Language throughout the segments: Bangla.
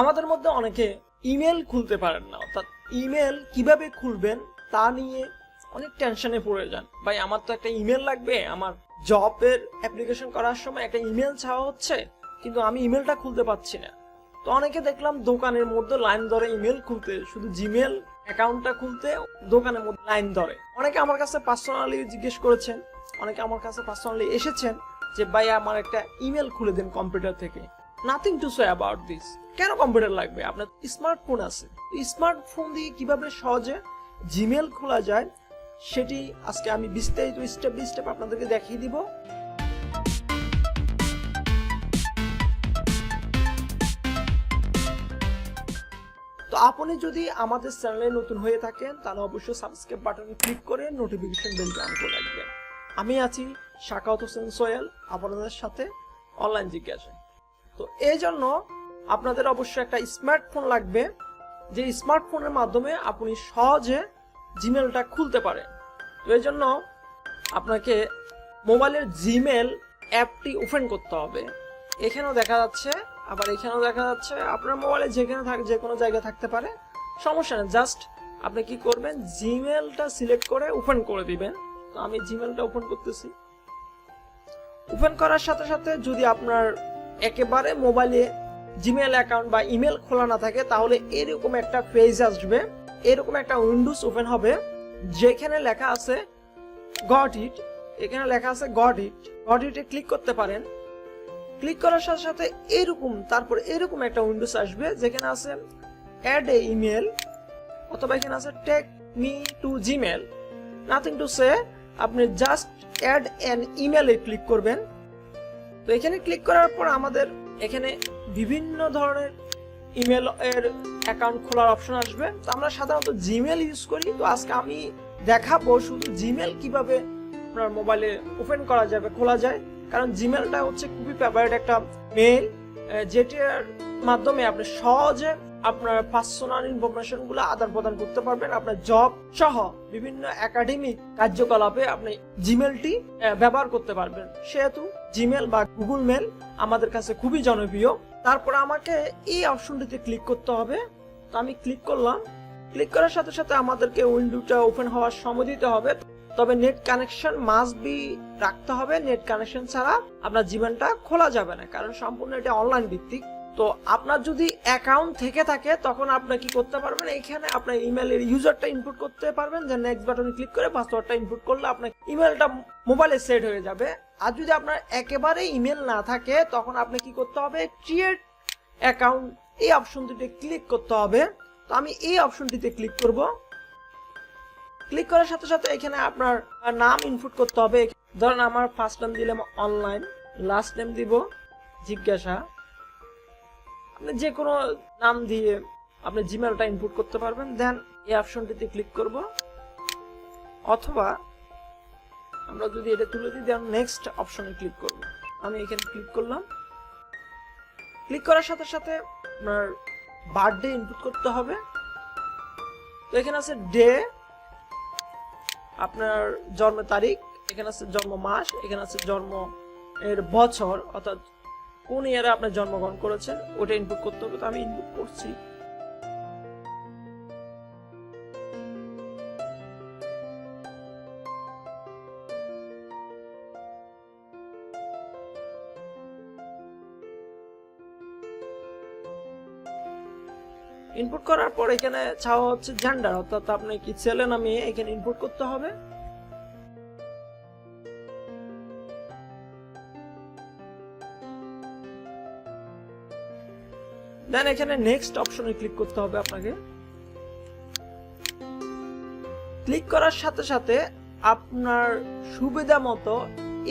আমাদের মধ্যে অনেকে ইমেল খুলতে পারেন না, অর্থাৎ ইমেল কিভাবে খুলবেন তা নিয়ে অনেক টেনশনে পড়ে যান। ভাই আমার তো একটা ইমেল লাগবে, আমার জবের অ্যাপ্লিকেশন করার সময় একটা ইমেল চাওয়া হচ্ছে, কিন্তু আমি ইমেলটা খুলতে পারছি না। তো অনেকে দেখলাম দোকানের মধ্যে লাইন ধরে ইমেল খুলতে, শুধু জিমেল অ্যাকাউন্টটা খুলতে দোকানের মধ্যে লাইন ধরে। অনেকে আমার কাছে পার্সোনালি জিজ্ঞেস করেছেন, অনেকে আমার কাছে পার্সোনালি এসেছেন যে ভাই আমার একটা ইমেল খুলে দেন কম্পিউটার থেকে। Nothing to say about this. কেন কম্পিউটার লাগবে? আপনার স্মার্টফোন আছে, স্মার্টফোন দিয়ে কিভাবে সহজে জিমেল খোলা যায় সেটি আজকে আমি বিস্তারিত স্টেপ বাই স্টেপ আপনাদেরকে দেখিয়ে দিব। তো আপনি যদি আমাদের চ্যানেলে নতুন হয়ে থাকেন তাহলে অবশ্যই সাবস্ক্রাইব বাটনে ক্লিক করে নোটিফিকেশন বেলটা অন করে রাখবেন। আমি আছি শাকাওয়াত হোসেন সোহেল, আপনাদের সাথে অনলাইন জিজ্ঞাসা। তো এই জন্য আপনাদের অবশ্যই একটা স্মার্টফোন লাগবে, যে স্মার্টফোনের মাধ্যমে আপনি সহজে জিমেলটা খুলতে পারেন। তো এই জন্য আপনাকে মোবাইলের জিমেল অ্যাপটি ওপেন করতে হবে। এখানেও দেখা যাচ্ছে, আবার এখানেও দেখা যাচ্ছে। আপনার মোবাইলে যেখানে যে কোনো জায়গায় থাকতে পারে, সমস্যা নেই। জাস্ট আপনি কি করবেন, জিমেলটা সিলেক্ট করে ওপেন করে দিবেন। তো আমি জিমেলটা ওপেন করতেছি। ওপেন করার সাথে সাথে যদি আপনার একেবারে মোবাইলে জিমেল অ্যাকাউন্ট বা ইমেল খোলা না থাকে, তাহলে এরকম একটা পেজ আসবে, এরকম একটা উইন্ডোজ ওপেন হবে, যেখানে লেখা আছে গট ইট। এখানে লেখা আছে গট ইট। গট ইটে ক্লিক করতে পারেন। ক্লিক করার সাথে সাথে তারপর এরকম একটা উইন্ডোজ আসবে, যেখানে আছে অ্যাড এ ইমেল, অথবা এখানে আছে take me to Gmail. Nothing to say, আপনি জাস্ট অ্যাড অ্যান ইমেলে ক্লিক করবেন। তো এখানে ক্লিক করার পর আমাদের এখানে বিভিন্ন ধরনের ইমেল এর অ্যাকাউন্ট খোলার অপশন আসবে। তো আমরা সাধারণত জিমেল ইউজ করি, তো আজকে আমি দেখাবো শুধু জিমেল কিভাবে আপনার মোবাইলে ওপেন করা যাবে, খোলা যায়। কারণ জিমেলটা হচ্ছে খুবই ফেভারিট একটা মেইল, যেটার মাধ্যমে আপনি সহজে আপনার পার্সোনাল ইনফরমেশন গুলো আদান প্রদান করতে পারবেন। আপনার জব সহ বিভিন্ন একাডেমিক কার্যকলাপে আপনি জিমেলটি ব্যবহার করতে পারবেন। সেহেতু জিমেল বা গুগল মেল আমাদের কাছে খুবই জনপ্রিয়। তারপর আমাকে এই অপশনটিতে ক্লিক করতে হবে। তো আমি ক্লিক করলাম। ক্লিক করার সাথে সাথে আমাদেরকে উইন্ডোটা ওপেন হওয়ার সময় দিতে হবে, তবে নেট কানেকশন মাস্ট বি রাখতে হবে। নেট কানেকশন ছাড়া আপনার জিমেলটা খোলা যাবে না, কারণ সম্পূর্ণ এটা অনলাইন ভিত্তিক। তো আপনার যদি অ্যাকাউন্ট থেকে থাকে তখন আপনি কি করতে পারবেন, এখানে আপনার ইমেলের ইউজারটা ইনপুট করতে পারবেন, যে নেক্সট বাটনে ক্লিক করে পাসওয়ার্ডটা ইনপুট করলে আপনার ইমেলটা মোবাইলে সেট হয়ে যাবে। আর যদি আপনার একেবারে ইমেল না থাকে তখন আপনি কি করতে হবে, ক্রিয়েট অ্যাকাউন্ট এই অপশনটিতে ক্লিক করতে হবে। তো আমি এই অপশনটিতে ক্লিক করব। ক্লিক করার সাথে সাথে এখানে আপনার নাম ইনপুট করতে হবে। ধরেন আমার ফার্স্ট নেম দিলাম অনলাইন, লাস্ট নেম দিব জিজ্ঞাসা। আপনি যে কোনো নাম দিয়ে আপনি জিমেলটা ইনপুট করতে পারবেন। দেন এই অপশনটিতে ক্লিক করব, অথবা আমরা যদি এটা তুলে দিই দেন নেক্সট অপশনে ক্লিক করব। আমি এখানে ক্লিক করলাম। ক্লিক করার সাথে সাথে আপনার বার্থডে ইনপুট করতে হবে। তো এখানে আছে ডে, আপনার জন্ম তারিখ, এখানে আছে জন্ম মাস, এখানে আছে জন্ম এর বছর, অর্থাৎ কোন ইয়ারে আপনি জন্মগ্রহণ করেছেন ওটা ইনপুট করতে হবে। তো আমি ইনপুট করছি। ইনপুট করার পর এখানে চাওয়া হচ্ছে জেন্ডার, অর্থাৎ আপনি কি ছেলে না মেয়ে এখানে ইনপুট করতে হবে। দেন এখানে নেক্সট অপশনে ক্লিক করতে হবে আপনাকে। ক্লিক করার সাথে সাথে আপনার সুবিধা মতো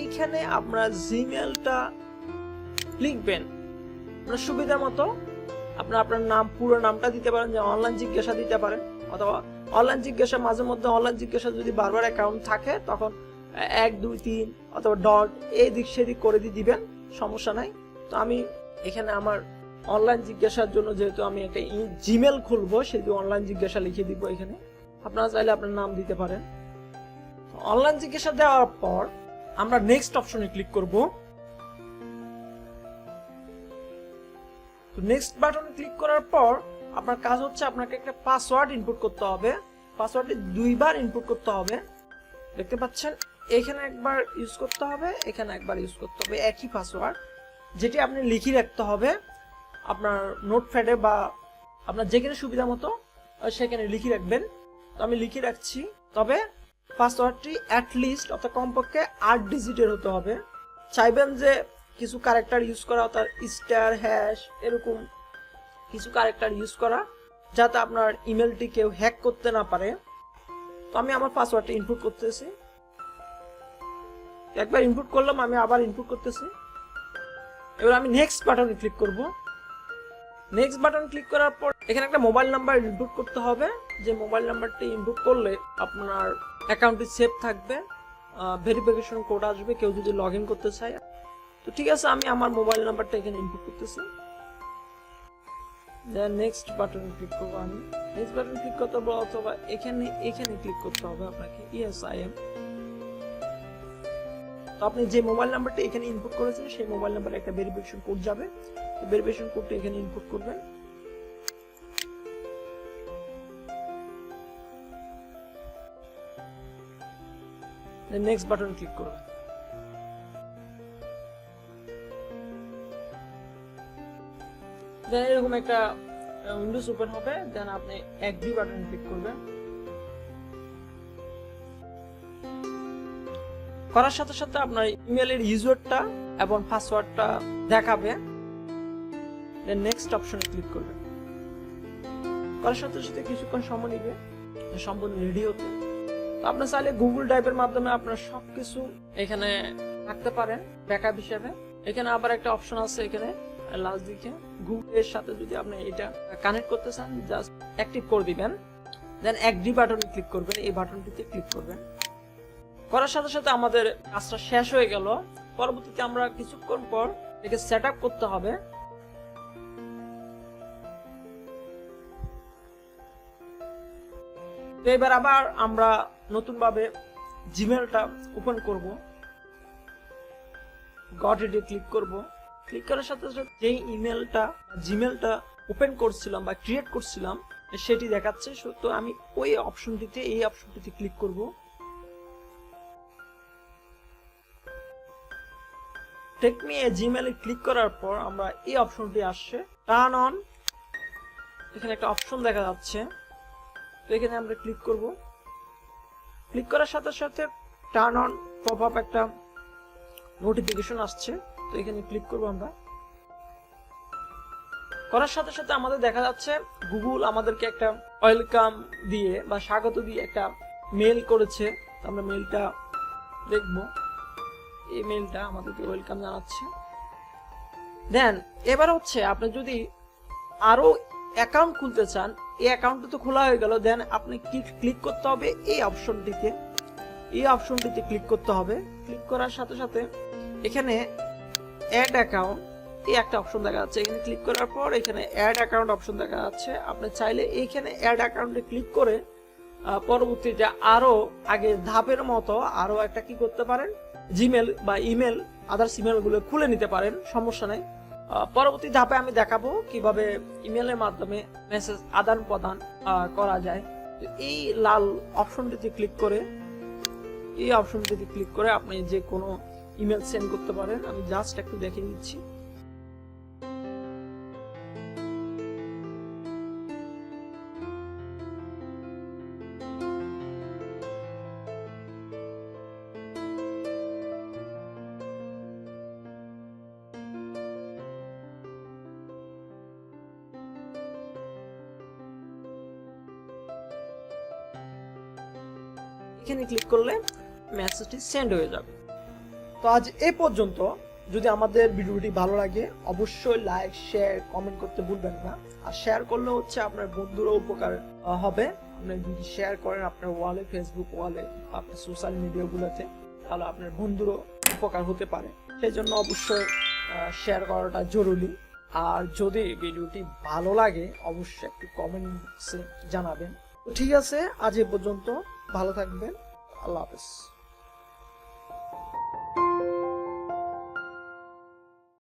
এইখানে আপনার জিমেলটা লিখবেন। আপনার সুবিধা মতো আপনার নাম, পুরো নামটা দিতে পারেন, যে অনলাইন জিজ্ঞাসা দিতে পারেন, অথবা অনলাইন জিজ্ঞাসা মাঝে মধ্যে অনলাইন জিজ্ঞাসা যদি বারবার অ্যাকাউন্ট থাকে তখন 1 2 3 অথবা ডট এই দিক সেদিক করে দিবেন, সমস্যা নাই। তো আমি এখানে আমার অনলাইন জিজ্ঞাসার জন্য, যেহেতু আমি একটা জিমেল খুলবো, সেহেতু অনলাইন জিজ্ঞাসা লিখে দিব এখানে। আপনারা চাইলে আপনার নাম দিতে পারেন। অনলাইন জিজ্ঞাসা দেওয়ার পর আমরা নেক্সট অপশনে ক্লিক করব। নেক্সট বাটনে ক্লিক করার পর আপনার কাজ হচ্ছে আপনাকে একটা পাসওয়ার্ড ইনপুট করতে হবে। পাসওয়ার্ডটি 2 বার ইনপুট করতে হবে। দেখতে পাচ্ছেন এখানে একবার ইউজ করতে হবে, এখানে একবার ইউজ করতে হবে, একই পাসওয়ার্ড, যেটি আপনি লিখে রাখতে হবে আপনার নোটপ্যাডে বা আপনার যেখানে সুবিধা মতো সেখানে লিখে রাখবেন। তো আমি লিখে রাখছি। তবে পাসওয়ার্ডটি অ্যাটলিস্ট অর্থাৎ কমপক্ষে 8 ডিজিটের হতে হবে। চাইবেন যে কিছু ক্যারেক্টার ইউজ করা, অর্থাৎ স্টার, হ্যাশ, এরকম কিছু ক্যারেক্টার ইউজ করা, যাতে আপনার ইমেলটি কেউ হ্যাক করতে না পারে। তো আমি আমার পাসওয়ার্ডটি ইনপুট করতেছি। একবার ইনপুট করলাম, আমি আবার ইনপুট করতেছি। এবার আমি নেক্সট বাটনে ক্লিক করব। নেক্সট বাটন ক্লিক করার পর এখানে একটা মোবাইল নাম্বার ইনপুট করতে হবে, যে মোবাইল নাম্বারটি ইনপুট করলে আপনার অ্যাকাউন্টটি সেভ থাকবে, ভেরিফিকেশন কোড আসবে কেউ যদি লগ ইন করতে চায়। তো ঠিক আছে, আমি আমার মোবাইল নাম্বারটা এখানে ইনপুট করতেছি। দেন নেক্সট বাটন ক্লিক করব। আমি নেক্সট বাটন ক্লিক করতে হবে, অথবা এখানে ক্লিক করতে হবে আপনাকে, ইয়েস আই এম। তো আপনি যে মোবাইল নাম্বারটা এখানে ইনপুট করেছেন সেই মোবাইল নাম্বারে একটা ভেরিফিকেশন কোড যাবে। ভেরিফিকেশন কোডটা এখানে ইনপুট করবেন। দেন নেক্সট বাটন ক্লিক করবেন। দেন এরকম একটা উইন্ডোজ ওপেন হবে। দেন আপনি এগ্রি বাটন ক্লিক করবেন। করার সাথে সাথে আপনার ইমেলের ইউজারটা এবং পাসওয়ার্ডটা দেখাবে। দেন নেক্সট অপশনে ক্লিক করবেন। করার সাথে সাথে কিছুক্ষণ সময় নেবে সম্পূর্ণ রেডি হতে। তো আপনি চাইলে গুগল ড্রাইভের মাধ্যমে আপনার সবকিছু এখানে রাখতে পারেন ব্যাকআপ হিসেবে। এখানে আবার একটা অপশন আছে, এখানে লাস্ট দিকে গুগলের সাথে যদি আপনি এটা কানেক্ট করতে চান, জাস্ট অ্যাক্টিভ করে দিবেন। দেন এগ্রি বাটনে ক্লিক করবেন, এই বাটনটিতে ক্লিক করবেন। করার সাথে সাথে আমাদের কাজটা শেষ হয়ে গেল। পরবর্তীতে আমরা কিছুক্ষণ পর এটাকে সেট আপ করতে হবে। তো এবার আবার আমরা নতুন ভাবে জিমেলটা ওপেন করব। গট ইটে ক্লিক করব। ক্লিক করার সাথে সাথে যেই ইমেলটা জিমেলটা ওপেন করছিলাম বা ক্রিয়েট করছিলাম সেটি দেখাচ্ছে। তো আমি ওই অপশনটিতে, এই অপশনটিতে ক্লিক করব। টেক মি এ জিমেলে ক্লিক করার পর আমরা এই অপশনটি আসছে, টার্ন অন। এখানে একটা অপশন দেখা যাচ্ছে, তো এখানে আমরা ক্লিক করব। ক্লিক করার সাথে সাথে টার্ন অন পপ আপ একটা নোটিফিকেশন আসছে, তো এখানে ক্লিক করব আমরা। করার সাথে সাথে আমাদের দেখা যাচ্ছে গুগল আমাদেরকে একটা ওয়েলকাম দিয়ে বা স্বাগত দিয়ে একটা মেল করেছে। আমরা মেলটা দেখব। এই মেলটা আমাদেরকে ওয়েলকাম জানাচ্ছে। দেন এবার হচ্ছে আপনি যদি আরো অ্যাকাউন্ট খুলতে চান, এই অ্যাকাউন্টটা তো খোলা হয়ে গেল। দেন আপনি ক্লিক করতে হবে এই অপশনটিতে, এই অপশনটিতে ক্লিক করতে হবে। ক্লিক করার সাথে সাথে এখানে অ্যাড অ্যাকাউন্ট এই একটা অপশন দেখা যাচ্ছে। এখানে ক্লিক করার পর এখানে অ্যাড অ্যাকাউন্ট অপশন দেখা যাচ্ছে। আপনি চাইলে এইখানে অ্যাড অ্যাকাউন্টে ক্লিক করে পরবর্তীতে আরো আগে ধাপের মতো আরো একটা কি করতে পারেন, জিমেল বা ইমেল আদার্স ইমেল গুলো খুলে নিতে পারেন, সমস্যা নাই। পরবর্তী ধাপে আমি দেখাবো কিভাবে ইমেলের মাধ্যমে মেসেজ আদান প্রদান করা যায়। এই লাল অপশনটিতে ক্লিক করে, এই অপশনটিতে ক্লিক করে আপনি যে কোনো ইমেল সেন্ড করতে পারেন। আমি জাস্ট একটু দেখে নিচ্ছি। এখানে ক্লিক করলে মেসেজটি সেন্ড হয়ে যাবে। তো আজ এই পর্যন্ত। যদি আমাদের ভিডিওটি ভালো লাগে অবশ্যই লাইক, শেয়ার, কমেন্ট করতে ভুলবেন না। আর শেয়ার করলে হচ্ছে আপনার বন্ধুরও উপকার হবে। আপনি যদি শেয়ার করেন আপনার ওয়ালে, ফেসবুক ওয়ালে, আপনার সোশ্যাল মিডিয়াগুলোতে, তাহলে আপনার বন্ধুরও উপকার হতে পারে। সেই জন্য অবশ্যই শেয়ার করাটা জরুরি। আর যদি ভিডিওটি ভালো লাগে অবশ্যই একটু কমেন্ট বক্সে জানাবেন। তো ঠিক আছে, আজ এই পর্যন্ত। ভালো থাকবেন। আল্লাহ হাফেজ।